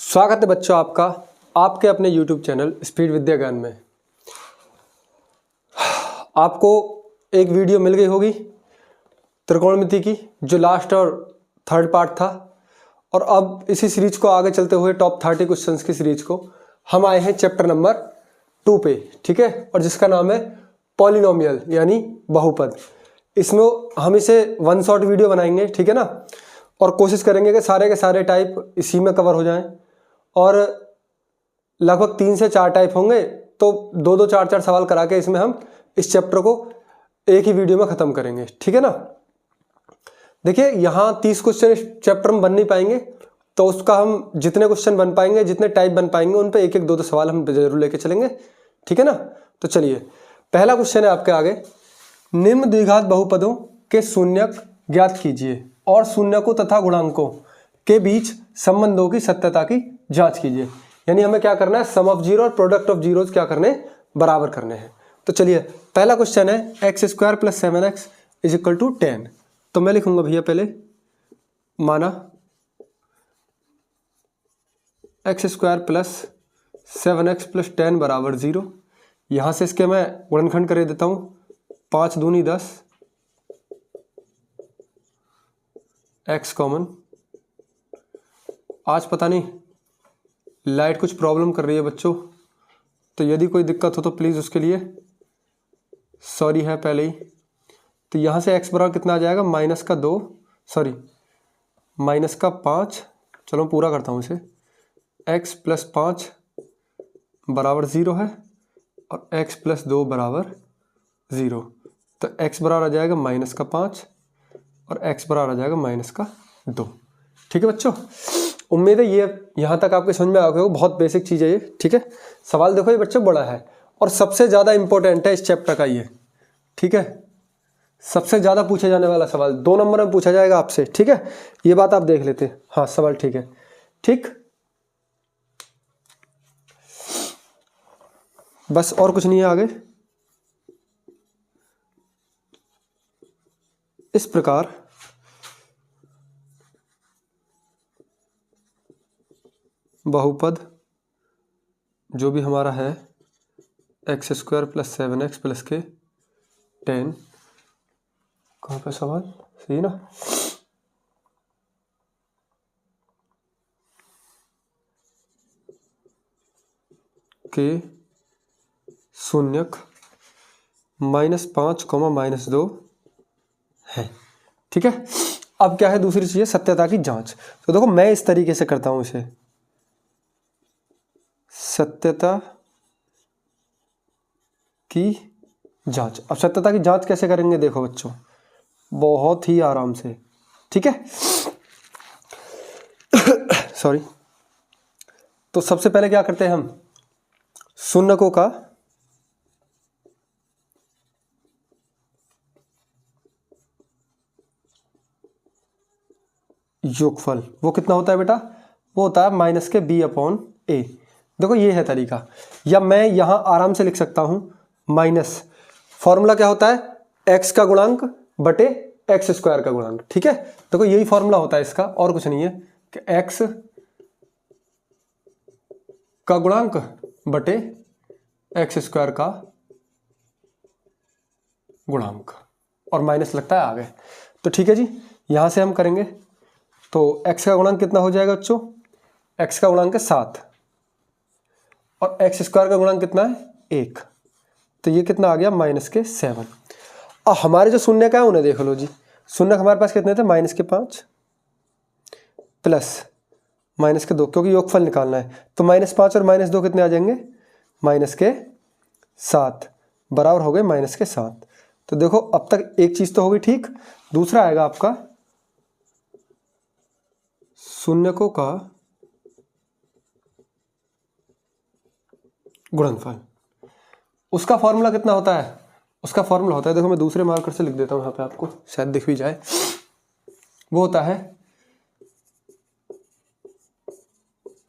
स्वागत है बच्चों आपका आपके अपने YouTube चैनल स्पीड विद्या ज्ञान में। आपको एक वीडियो मिल गई होगी त्रिकोणमिति की, जो लास्ट और थर्ड पार्ट था, और अब इसी सीरीज को आगे चलते हुए टॉप 30 क्वेश्चंस की सीरीज को हम आए हैं चैप्टर नंबर 2 पे, ठीक है, और जिसका नाम है पॉलिनोमियल यानी बहुपद। इसमें हम इसे वन शॉट वीडियो बनाएंगे, ठीक है ना, और कोशिश करेंगे कि सारे के सारे टाइप इसी में कवर हो जाएं, और लगभग 3 से 4 टाइप होंगे, तो 2-2 4-4 सवाल करा के इसमें हम इस चैप्टर को एक ही वीडियो में ख़त्म करेंगे, ठीक है ना। देखिए यहाँ 30 क्वेश्चन इस चैप्टर में बन नहीं पाएंगे, तो उसका हम जितने क्वेश्चन बन पाएंगे, जितने टाइप बन पाएंगे, उन पे 1-1 2-2 सवाल हम जरूर लेके चलेंगे, ठीक है ना। तो चलिए पहला क्वेश्चन है आपके आगे, निम्न द्विघात बहुपदों के शून्यक ज्ञात कीजिए और शून्यकों तथा गुणांकों के बीच संबंधों की सत्यता की जांच कीजिए। यानी हमें क्या करना है, सम ऑफ जीरो और प्रोडक्ट ऑफ जीरोज क्या करने, बराबर करने हैं। तो चलिए पहला क्वेश्चन है x² + 7x = 10। तो मैं लिखूंगा भैया पहले, माना x² + 7x + 10 = 0। यहां से इसके मैं गुणनखंड कर देता हूं, 5 दूनी 10, x कॉमन। आज पता नहीं लाइट कुछ प्रॉब्लम कर रही है बच्चों, तो यदि कोई दिक्कत हो तो प्लीज़ उसके लिए सॉरी है पहले ही। तो यहाँ से x बराबर कितना आ जाएगा, -5, चलो पूरा करता हूँ इसे, x + 5 = 0 है और x + 2 = 0। तो x बराबर आ जाएगा -5 और x बराबर आ जाएगा -2। ठीक है बच्चों, उम्मीद है ये यहाँ तक आपके समझ में आ गया हो। बहुत बेसिक चीज़ है ये, ठीक है। सवाल देखो ये बच्चों बड़ा है और सबसे ज़्यादा इंपॉर्टेंट है इस चैप्टर का ये, ठीक है। सबसे ज़्यादा पूछे जाने वाला सवाल 2 नंबर में पूछा जाएगा आपसे, ठीक है। ये बात आप देख लेते हैं, हाँ सवाल ठीक है, ठीक। बस और कुछ नहीं है आगे। इस प्रकार बहुपद जो भी हमारा है x² + 7x + के 10, कहाँ पे सवाल सही ना, के शून्यक -5, -2 है, ठीक है। अब क्या है, दूसरी चीज़ है सत्यता की जांच। तो देखो मैं इस तरीके से करता हूं इसे, सत्यता की जांच। अब सत्यता की जांच कैसे करेंगे, देखो बच्चों बहुत ही आराम से, ठीक है। सॉरी। तो सबसे पहले क्या करते हैं हम, शून्यकों का योगफल, वो कितना होता है बेटा, वो होता है -b/a। देखो ये है तरीका, या मैं यहां आराम से लिख सकता हूं माइनस, फॉर्मूला क्या होता है, x का गुणांक बटे x² का गुणांक, ठीक है। देखो यही फॉर्मूला होता है इसका, और कुछ नहीं है कि x का गुणांक बटे x² का गुणांक, और माइनस लगता है आगे। तो ठीक है जी, यहां से हम करेंगे तो x का गुणांक कितना हो जाएगा बच्चों, x का गुणांक है 7 और x² का गुणांक कितना है 1, तो ये कितना आ गया -7। और हमारे जो शून्यक है उन्हें देख लो जी, शून्यक हमारे पास कितने थे, -5 प्लस -2, क्योंकि योगफल निकालना है। तो -5 और -2 कितने आ जाएंगे, -7 बराबर हो गए -7। तो देखो अब तक एक चीज तो होगी ठीक। दूसरा आएगा आपका शून्यकों का गुणनफल। उसका फॉर्मूला कितना होता है, उसका फॉर्मूला होता है, देखो मैं दूसरे मार्कर से लिख देता हूं यहाँ पे, आपको शायद दिख भी जाए। वो होता है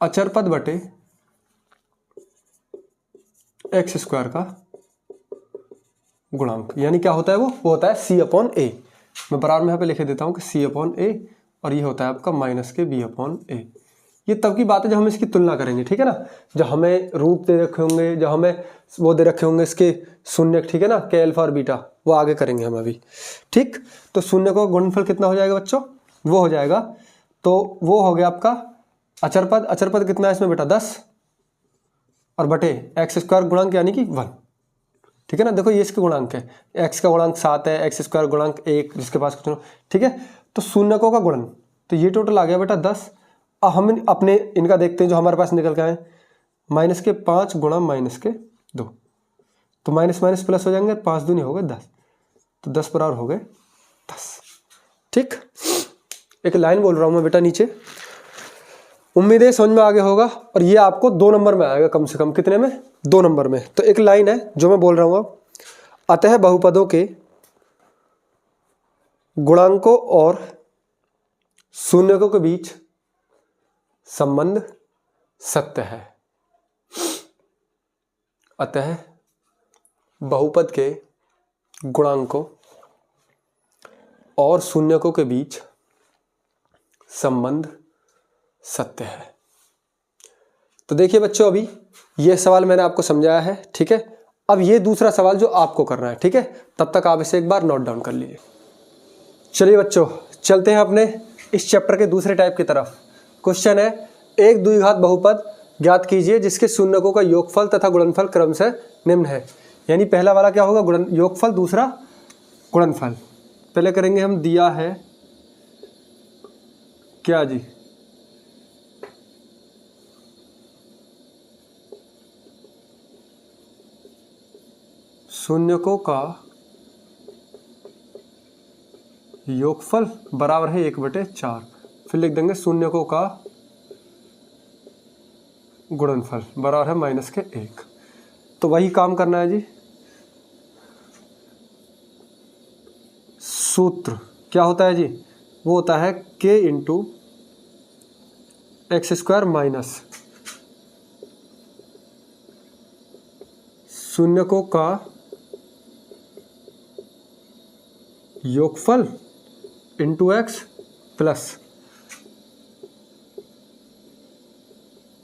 अचर पद बटे x² का गुणांक, यानी क्या होता है वो होता है c/a। मैं बराबर में यहाँ पे लिख देता हूँ कि c/a, और ये होता है आपका -b/a। ये तब की बात है जब हम इसकी तुलना करेंगे, ठीक है ना। जब हमें रूप दे रखे होंगे, जब हमें वो दे रखे होंगे इसके शून्य, ठीक है ना, के अल्फा और बीटा, वो आगे करेंगे हम अभी, ठीक। तो शून्य को गुणनफल कितना हो जाएगा बच्चों, वो हो जाएगा, तो वो हो गया आपका अचर पद। अचर पद कितना है इसमें बेटा 10 और बटे एक्स स्क्वायर गुणांक यानी कि 1, ठीक है ना। देखो ये इसके गुणांक है, एक्स का गुणांक 7 है, एक्स स्क्वायर गुणांक 1 जिसके पास कुछ, ठीक है। तो शून्यकों का गुणन, तो ये टोटल आ गया बेटा 10। अब हम अपने इनका देखते हैं जो हमारे पास निकल के आए, -5 गुणा -2, तो माइनस माइनस प्लस हो जाएंगे, 5 दूनी हो गए 10, तो 10 बराबर हो गए 10, ठीक। एक लाइन बोल रहा हूँ मैं बेटा नीचे, उम्मीद है समझ में आ गया होगा। और ये आपको 2 नंबर में आएगा कम से कम, कितने में, 2 नंबर में। तो एक लाइन है जो मैं बोल रहा हूँ अब, अतः बहुपदों के गुणांकों और शून्यकों के बीच संबंध सत्य है। अतः बहुपद के गुणांकों और शून्यकों के बीच संबंध सत्य है। तो देखिए बच्चों, अभी ये सवाल मैंने आपको समझाया है, ठीक है। अब ये दूसरा सवाल जो आपको करना है, ठीक है, तब तक आप इसे एक बार नोट डाउन कर लीजिए। चलिए बच्चों, चलते हैं अपने इस चैप्टर के दूसरे टाइप की तरफ। क्वेश्चन है, एक द्विघात बहुपद ज्ञात कीजिए जिसके शून्यकों का योगफल तथा गुणनफल क्रम से निम्न है। यानी पहला वाला क्या होगा, योगफल, दूसरा गुणनफल। पहले करेंगे हम, दिया है क्या जी, शून्यकों का योगफल बराबर है 1/4। फिर लिख देंगे शून्यकों का गुणनफल बराबर है -1। तो वही काम करना है जी। सूत्र क्या होता है जी, वो होता है k into x square minus शून्यकों का योगफल इंटू एक्स प्लस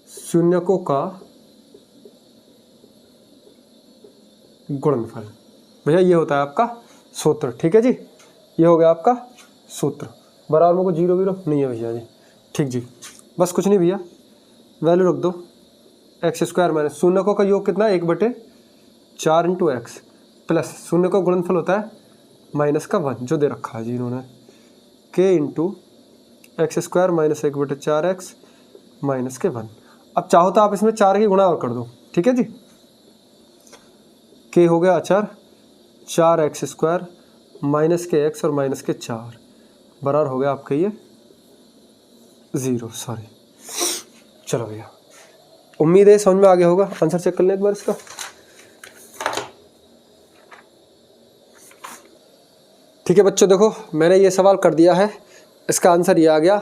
शून्यकों का गुणनफल। भैया ये होता है आपका सूत्र, ठीक है जी। ये हो गया आपका सूत्र। बराबर में को 0 0 नहीं है भैया जी, ठीक जी। बस कुछ नहीं भैया, वैल्यू रख दो, एक्स स्क्वायर माइनस शून्यकों का योग कितना, 1/4 इंटू एक्स प्लस शून्य का गुणनफल होता है -1 जो दे रखा है जी इन्होंने, k into x square minus 1/4 x -1। अब चाहो तो आप इसमें 4 की गुणा और कर दो, ठीक है जी। k हो गया अचर, 4 एक्स स्क्वायर माइनस के एक्स और माइनस के 4 बराबर हो गया आपका ये 0, सॉरी। चलो भैया, उम्मीद है समझ में आ गया होगा। आंसर चेक कर लें एक बार इसका। ठीक है बच्चों, देखो मैंने ये सवाल कर दिया है, इसका आंसर ये आ गया।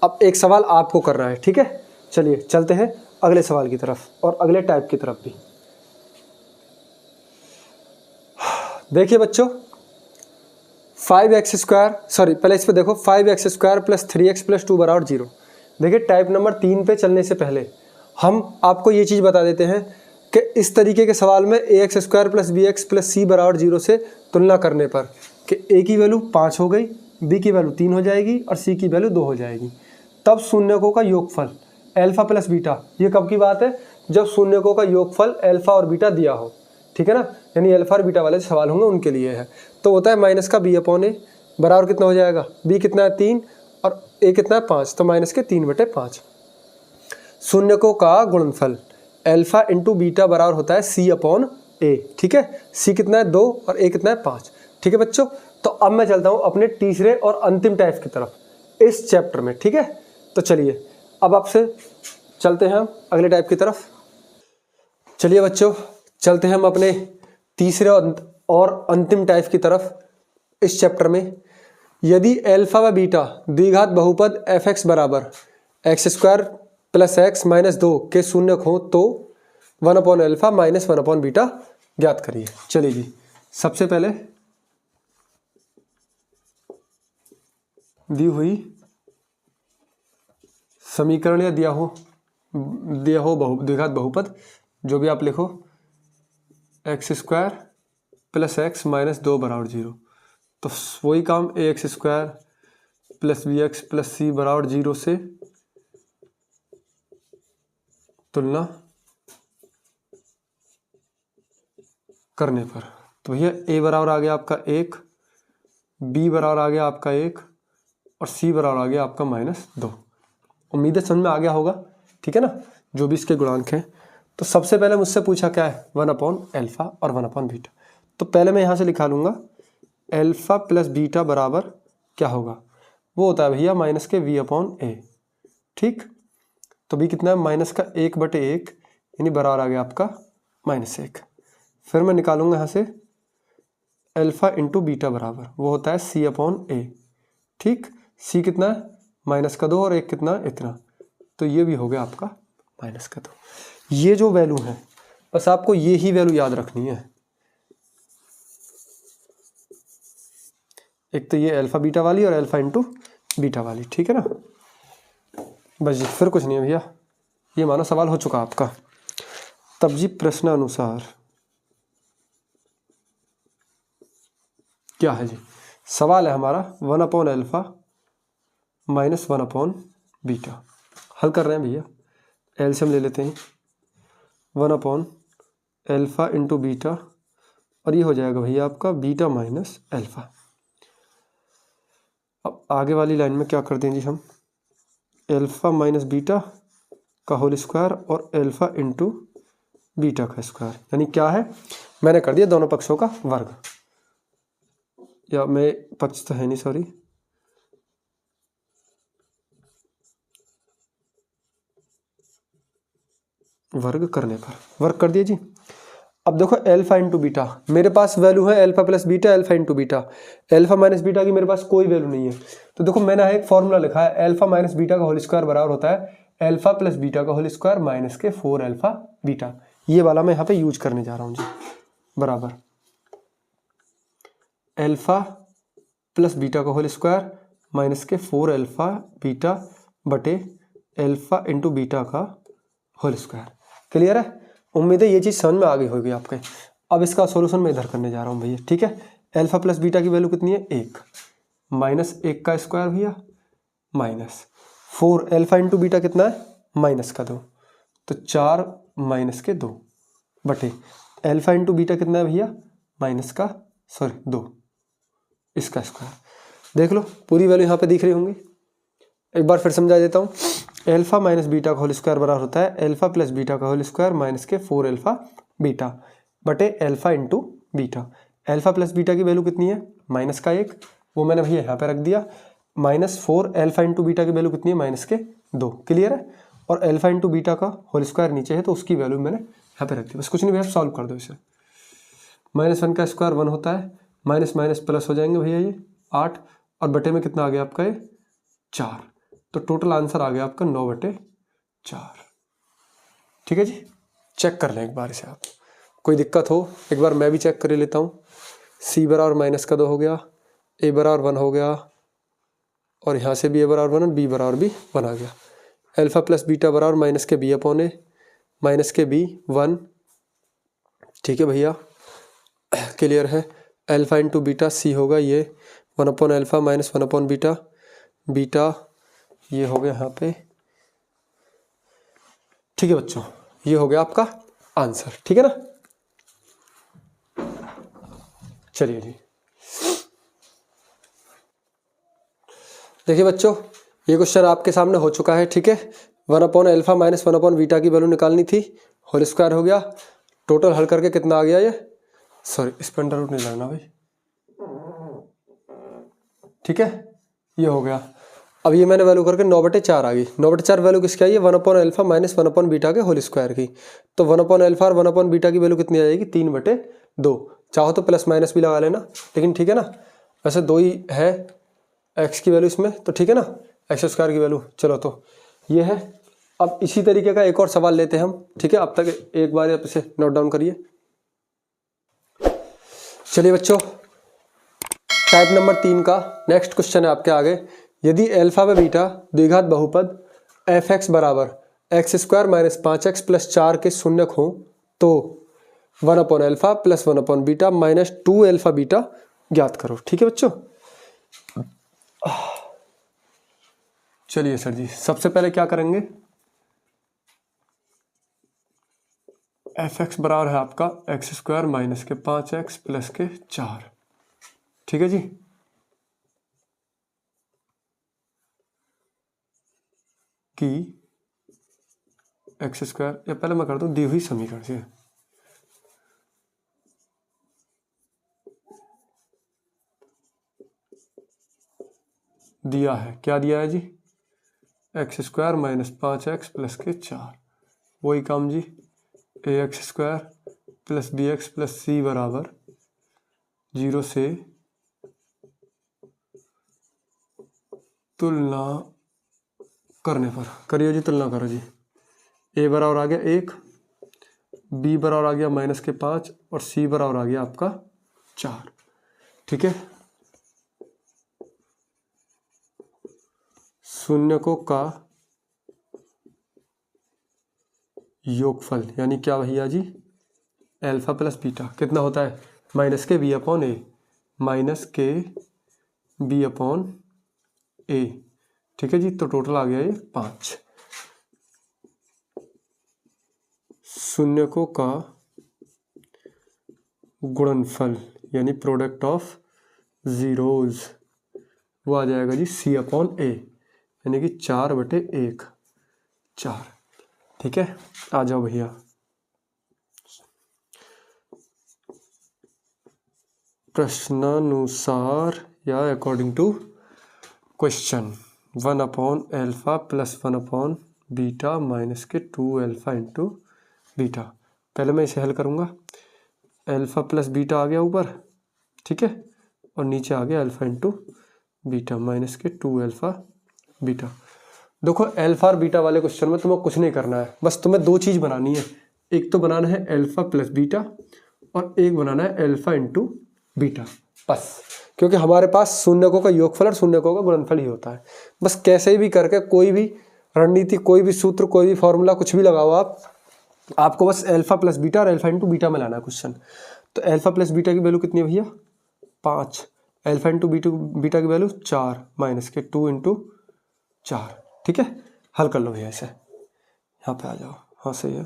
अब एक सवाल आपको करना है, ठीक है। चलिए चलते हैं अगले सवाल की तरफ और अगले टाइप की तरफ भी। देखिए बच्चों, 5x स्क्वायर, सॉरी पहले इस पे देखो, 5x square plus 3x plus 2 बराबर 0। देखिए टाइप नंबर 3 पे चलने से पहले हम आपको ये चीज़ बता देते हैं कि इस तरीके के सवाल में ax square plus bx plus c बराबर 0 से तुलना करने पर कि a की वैल्यू 5 हो गई, b की वैल्यू 3 हो जाएगी और c की वैल्यू 2 हो जाएगी। तब शून्यकों का योगफल अल्फा प्लस बीटा, ये कब की बात है, जब शून्यकों का योगफल अल्फा और बीटा दिया हो, ठीक है ना। यानी अल्फा और बीटा वाले सवाल होंगे उनके लिए है। तो होता है माइनस का b/a बराबर कितना हो जाएगा, b कितना है 3 और a कितना है 5, तो माइनस के 3/5। शून्यकों का गुणनफल अल्फा इंटू बीटा बराबर होता है c/a, ठीक है। c कितना है 2 और a कितना है 5, ठीक है बच्चों। तो अब मैं चलता हूँ अपने तीसरे और अंतिम टाइप की तरफ इस चैप्टर में, ठीक है। तो चलिए अब आपसे चलते हैं हम अगले टाइप की तरफ। चलिए बच्चों, चलते हैं हम अपने तीसरे और अंतिम टाइप की तरफ इस चैप्टर में। यदि अल्फा व बीटा द्विघात बहुपद f(x) बराबर x square plus x minus 2 के शून्यक हो तो 1/अल्फा माइनस 1/बीटा ज्ञात करिए। चलिए जी, सबसे पहले दी हुई समीकरण या दिया हो द्विघात बहुपद, जो भी आप लिखो, x square plus x minus 2 बराबर 0। तो वही काम a x square plus b x plus c बराबर 0 से तुलना करने पर, तो भैया ए बराबर आ गया आपका 1, बी बराबर आ गया आपका 1 और सी बराबर आ गया आपका -2। उम्मीद है समझ में आ गया होगा, ठीक है ना, जो भी इसके गुणांक हैं। तो सबसे पहले मुझसे पूछा क्या है, 1/अल्फा और 1/बीटा। तो पहले मैं यहाँ से लिखा लूँगा अल्फा प्लस बीटा बराबर क्या होगा, वो होता है भैया माइनस के v/a, ठीक। तो भी कितना है, माइनस का 1/1 यानी बराबर आ गया आपका -1। फिर मैं निकालूंगा यहाँ से अल्फा इंटू बीटा बराबर, वो होता है c/a, ठीक। c कितना है, -2 और 1 कितना, इतना। तो ये भी हो गया आपका -2। ये जो वैल्यू है, बस आपको ये ही वैल्यू याद रखनी है। एक तो ये अल्फा बीटा वाली और अल्फा इंटू बीटा वाली, ठीक है ना। बस जी, फिर कुछ नहीं है भैया, ये मानो सवाल हो चुका आपका। तब जी प्रश्नानुसार क्या है जी, सवाल है हमारा 1/अल्फा माइनस 1/बीटा। हल कर रहे हैं भैया, एलसीएम ले लेते हैं, 1/अल्फा इंटू बीटा, और ये हो जाएगा भैया आपका बीटा माइनस अल्फा। अब आगे वाली लाइन में क्या कर दें जी हम, अल्फा माइनस बीटा का होल स्क्वायर और अल्फा इंटू बीटा का स्क्वायर, यानी क्या है, मैंने कर दिया दोनों पक्षों का वर्ग, या मैं पक्ष तो है नहीं, सॉरी, वर्ग करने पर वर्ग कर दिया जी। अब देखो अल्फा इंटू बीटा, मेरे पास वैल्यू है alpha plus beta, alpha into beta. Alpha minus beta की मेरे पास कोई वैल्यू नहीं है, तो देखो मैंने एक फॉर्मूला लिखा है, अल्फा माइनस बीटा का होल स्क्वायर बराबर होता है अल्फा प्लस बीटा का होल स्क्वायर माइनस के 4 अल्फा बीटा। ये वाला मैं यहाँ पे यूज करने जा रहा हूँ जी, बराबर अल्फा प्लस बीटा का होल स्क्वायर माइनस के 4 अल्फा बीटा बटे अल्फा इंटू बीटा का होल स्क्वायर। क्लियर है, उम्मीद है ये चीज़ समझ में आ गई होगी आपके। अब इसका सॉल्यूशन मैं इधर करने जा रहा हूँ भैया, ठीक है। अल्फा प्लस बीटा की वैल्यू कितनी है, 1, -1 का स्क्वायर भैया -4, अल्फा इंटू बीटा कितना है, -2, तो 4 -2 बटे अल्फा इंटू बीटा कितना है भैया, -2, इसका स्क्वायर। देख लो पूरी वैल्यू यहाँ पे दिख रही होंगी, एक बार फिर समझा देता हूँ। अल्फा माइनस बीटा का होल स्क्वायर बराबर होता है अल्फा प्लस बीटा का होल स्क्वायर माइनस के 4 अल्फा बीटा बटे alpha into beta. Alpha plus beta की वैल्यू कितनी है, -1, वो मैंने भैया यहाँ पे रख दिया, -4 अल्फा इंटू बीटा की वैल्यू कितनी है, -2। क्लियर है, और अल्फा इंटू बीटा का होल स्क्वायर नीचे है, तो उसकी वैल्यू मैंने यहाँ पे रख दी। बस कुछ नहीं भैया, सॉल्व कर दो इसे। -1 का स्क्वायर 1 होता है, माइनस माइनस प्लस हो जाएंगे भैया ये 8, और बटे में कितना आ गया आपका ये 4, तो टोटल आंसर आ गया आपका 9/4। ठीक है जी, चेक कर लें एक बार इसे आप, कोई दिक्कत हो एक बार मैं भी चेक कर लेता हूँ। सी बराबर -2 हो गया, ए बराबर 1 हो गया, और यहाँ से भी ए बराबर 1 और बी बराबर भी 1 आ गया। अल्फा प्लस बीटा बराबर माइनस के बी अपॉन ए माइनस के बी 1। ठीक है भैया, क्लियर है। अल्फा इंटू बीटा सी होगा ये 1/अल्फा माइनस 1/बीटा, बीटा ये हो गया यहाँ पे। ठीक है बच्चों, ये हो गया आपका आंसर, ठीक है ना। चलिए जी, देखिए बच्चों, ये क्वेश्चन आपके सामने हो चुका है, ठीक है। 1/अल्फा माइनस 1/बीटा की वैल्यू निकालनी थी, होल स्क्वायर हो गया। टोटल हल करके कितना आ गया ये, सॉरी इस पर अंडर रूट नहीं लगना भाई, ठीक है, ये हो गया। अब ये मैंने वैल्यू करके 9/4 आ गई। 9/4 वैल्यू किसकी आई है, 1/अल्फा माइनस 1/बीटा के होल स्क्वायर की। तो 1/अल्फा और 1/बीटा की वैल्यू कितनी आ जाएगी, 3/2। चाहो तो प्लस माइनस भी लगा लेना, लेकिन ठीक है ना, वैसे 2 ही है एक्स की वैल्यू इसमें, तो ठीक है ना, एक्स स्क्वायर की वैल्यू। चलो तो ये है। अब इसी तरीके का एक और सवाल लेते हैं हम, ठीक है। अब तक एक बार आप इसे नोट डाउन करिए। चलिए बच्चों, टाइप नंबर 3 का नेक्स्ट क्वेश्चन है आपके आगे। यदि अल्फा व बीटा द्विघात बहुपद एफ एक्स बराबर x square minus 5x plus 4 के शून्यक हों तो alpha plus 1/ beta minus 2 alpha beta ज्ञात करो। ठीक है बच्चों, चलिए सर जी, सबसे पहले क्या करेंगे, एफ एक्स बराबर है आपका एक्स स्क्वायर माइनस के 5x प्लस के 4। ठीक है जी, कि एक्स स्क्वायर, या पहले मैं कर दूं दी हुई समीकरण से, दिया है, क्या दिया है जी, x square minus 5x plus के 4, वही काम जी, a x square plus b x plus c बराबर 0 से तुलना करने पर, करिए जी तुलना करो जी, ए बराबर आ गया 1, बी बराबर आ गया माइनस के 5 और सी बराबर आ गया आपका 4। ठीक है, शून्यकों का योगफल यानी क्या भैया जी, अल्फा प्लस बीटा कितना होता है, माइनस के बी अपॉन ए, माइनस के बी अपॉन ए। ठीक है जी, तो टोटल आ गया ये 5। शून्यकों का गुणनफल यानी प्रोडक्ट ऑफ जीरोज, वो आ जाएगा जी सी अपॉन ए, यानी कि 4/1 4। ठीक है, आ जाओ भैया, प्रश्नानुसार या according to question alpha plus 1/ beta minus के 2 अल्फा इंटू बीटा। पहले मैं इसे हल करूँगा, अल्फा प्लस बीटा आ गया ऊपर, ठीक है, और नीचे आ गया अल्फा इंटू बीटा माइनस के 2 अल्फा बीटा। देखो अल्फा और बीटा वाले क्वेश्चन में तुम्हें कुछ नहीं करना है, बस तुम्हें दो चीज़ बनानी है, एक तो बनाना है अल्फा प्लस बीटा और एक बनाना है अल्फा इंटू बीटा, बस। क्योंकि हमारे पास शून्यकों का योगफल और शून्यकों का गुणनफल ही होता है। बस कैसे भी करके कोई भी रणनीति, कोई भी सूत्र, कोई भी फॉर्मूला कुछ भी लगाओ आप, आपको बस अल्फा प्लस बीटा और अल्फा इंटू बीटा में लाना है क्वेश्चन। तो अल्फा प्लस बीटा की वैल्यू कितनी है भैया, 5, अल्फा इंटू बीटा की वैल्यू 4 माइनस के 2 इंटू 4। ठीक है, हल कर लो भैया इसे, यहाँ पे आ जाओ, हाँ सही है।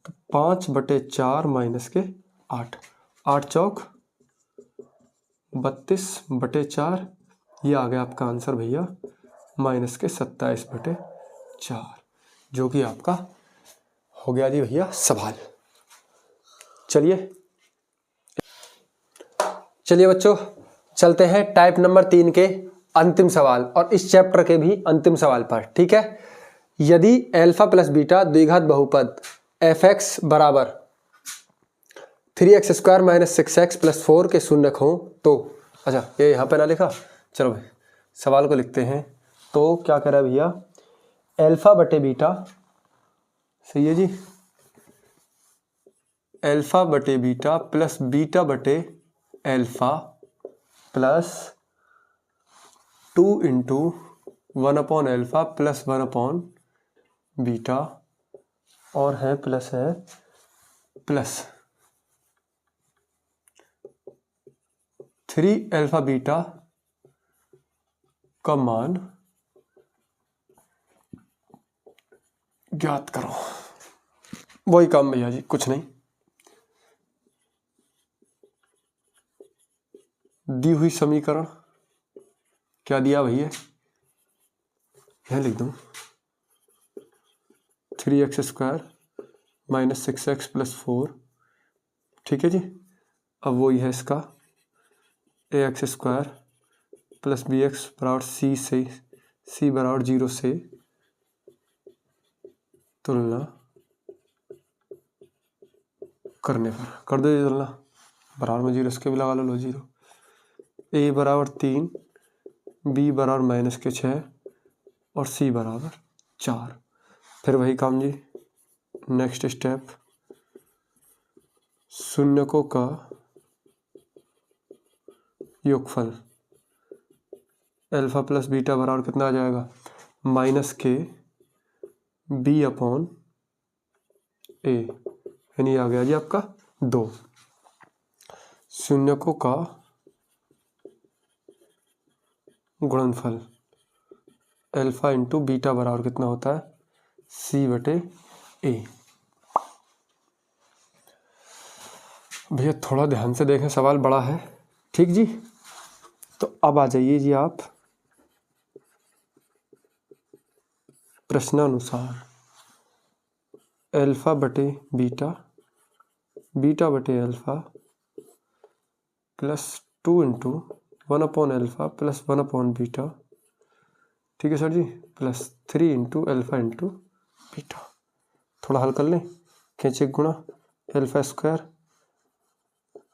तो 5/4 माइनस के 8, 8 चौक 32/4, ये आ गया आपका आंसर भैया माइनस के 27/4, जो कि आपका हो गया जी भैया सवाल। चलिए बच्चों, चलते हैं टाइप नंबर 3 के अंतिम सवाल और इस चैप्टर के भी अंतिम सवाल पर। ठीक है, यदि अल्फा प्लस बीटा द्विघात बहुपद एफ एक्स बराबर 3x square minus 6x plus 4 के शून्यक हों तो, अच्छा ये यहाँ पे ना लिखा, चलो भाई सवाल को लिखते हैं। तो क्या कह रहा है भैया, अल्फा बटे बीटा, सही है जी, अल्फा बटे बीटा प्लस बीटा बटे alpha plus 2 into alpha plus 1/ beta, और है प्लस 3 अल्फा बीटा का मान ज्ञात करो। वही काम भैया जी, कुछ नहीं, दी हुई समीकरण क्या दिया भैया, यह लिख दूं 3x square minus 6x plus 4। ठीक है जी, अब वही है इसका ax स्क्वायर प्लस bx बराबर c बराबर 0 से तुलना करने पर, कर दो ये तुलना, बराबर में 0 इसके भी लगा लो 0, a बराबर 3, b बराबर माइनस के 6 और c बराबर 4। फिर वही काम जी, नेक्स्ट स्टेप, शून्यकों का योगफल अल्फा प्लस बीटा बराबर कितना आ जाएगा, माइनस के बी अपॉन ए, यानी आ गया जी आपका 2। शून्यकों का गुणनफल अल्फा इंटू बीटा बराबर कितना होता है, सी बटे ए। भैया थोड़ा ध्यान से देखें, सवाल बड़ा है, ठीक जी। तो अब आ जाइए जी आप प्रश्नानुसार, अल्फा बटे बीटा, बीटा बटे alpha plus 2 into 1 upon alpha plus 1 upon beta, ठीक है sir ji, plus 3 into alpha into beta. थोड़ा हल कर लें, खींचे गुणा alpha square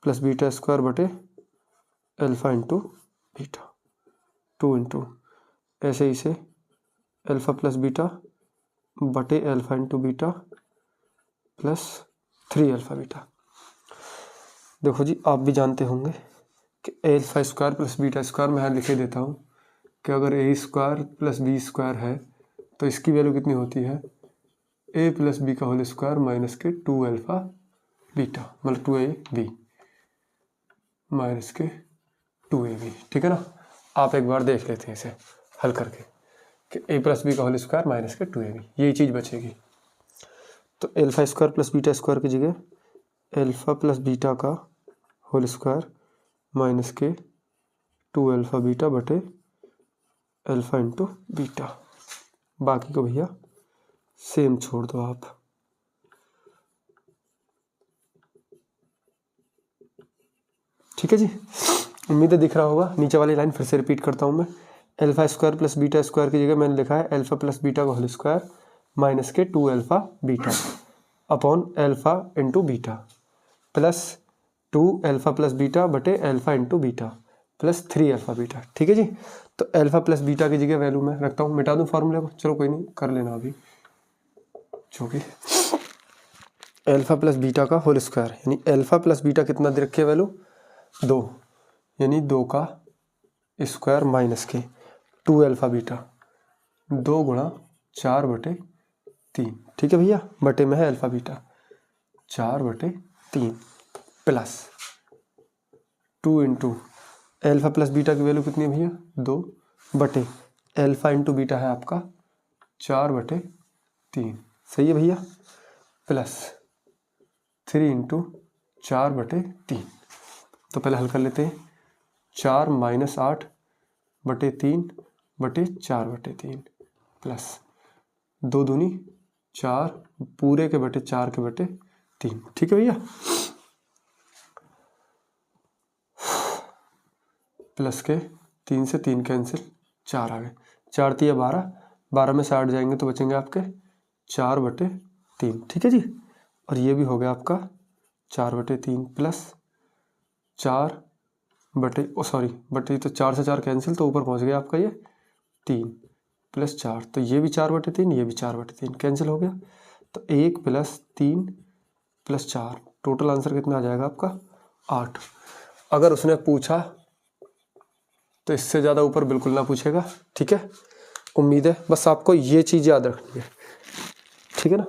plus beta square बटे अल्फा इंटू बीटा, 2 इंटू ऐसे ही से अल्फा प्लस बीटा बटे alpha into beta plus 3 alpha beta. देखो जी आप भी जानते होंगे कि alpha square plus beta square मैं यहाँ लिखे देता हूँ कि अगर ए स्क्वायर प्लस बी स्क्वायर है तो इसकी वैल्यू कितनी होती है, ए प्लस बी का होल स्क्वायर माइनस के 2 अल्फा बीटा, मतलब 2ab माइनस के 2ab, ठीक है ना। आप एक बार देख लेते हैं इसे हल करके कि ए प्लस बी का होल स्क्वायर माइनस के 2ab, यही चीज़ बचेगी। तो alpha square plus beta square की जगह अल्फा प्लस बीटा का होल स्क्वायर माइनस के 2 अल्फा बीटा बटे अल्फा इंटू बीटा। बाकी को भैया सेम छोड़ दो आप। ठीक है जी, उम्मीद है दिख रहा होगा। नीचे वाली लाइन फिर से रिपीट करता हूँ मैं, alpha square plus beta square की जगह मैंने लिखा है अल्फा प्लस बीटा का होल स्क्वायर माइनस के 2 alpha beta upon alpha into beta plus 2 alpha plus beta बटे alpha into beta plus 3 alpha beta. ठीक है जी, तो अल्फा प्लस बीटा की जगह वैल्यू मैं रखता हूँ, मिटा दूँ फार्मूले को, चलो कोई नहीं कर लेना अभी, जो कि अल्फा प्लस बीटा का होल स्क्वायर यानी अल्फा प्लस बीटा कितना दे रखी है वैल्यू 2, यानी 2 का स्क्वायर माइनस के 2 अल्फा बीटा 2 गुणा 4 बटे 3, ठीक है भैया, बटे में है अल्फा बीटा 4 बटे 3 plus 2 into alpha plus beta की वैल्यू कितनी है भैया 2 बटे अल्फा इंटू बीटा है आपका 4 बटे 3, सही है भैया, प्लस 3 इंटू 4 बटे 3। तो पहले हल कर लेते हैं, 4 माइनस 8 बटे 3 बटे 4 बटे 3 प्लस 2 दूनी 4 पूरे के बटे 4 के बटे 3, ठीक है भैया, प्लस के 3 से 3 कैंसिल 4 आ गए, 4 3 12, 12 में से 8 जाएंगे तो बचेंगे आपके 4 बटे 3, ठीक है जी, और ये भी हो गया आपका 4 बटे 3 प्लस 4 बटे बटे तो 4 से 4 कैंसिल तो ऊपर पहुंच गया आपका ये 3 प्लस 4, तो ये भी 4 बटे 3 ये भी 4 बटे 3 कैंसिल हो गया, तो 1 प्लस 3 प्लस 4 टोटल आंसर कितना आ जाएगा आपका 8। अगर उसने पूछा तो इससे ज़्यादा ऊपर बिल्कुल ना पूछेगा, ठीक है। उम्मीद है बस आपको ये चीज़ याद रखनी है, ठीक है ना।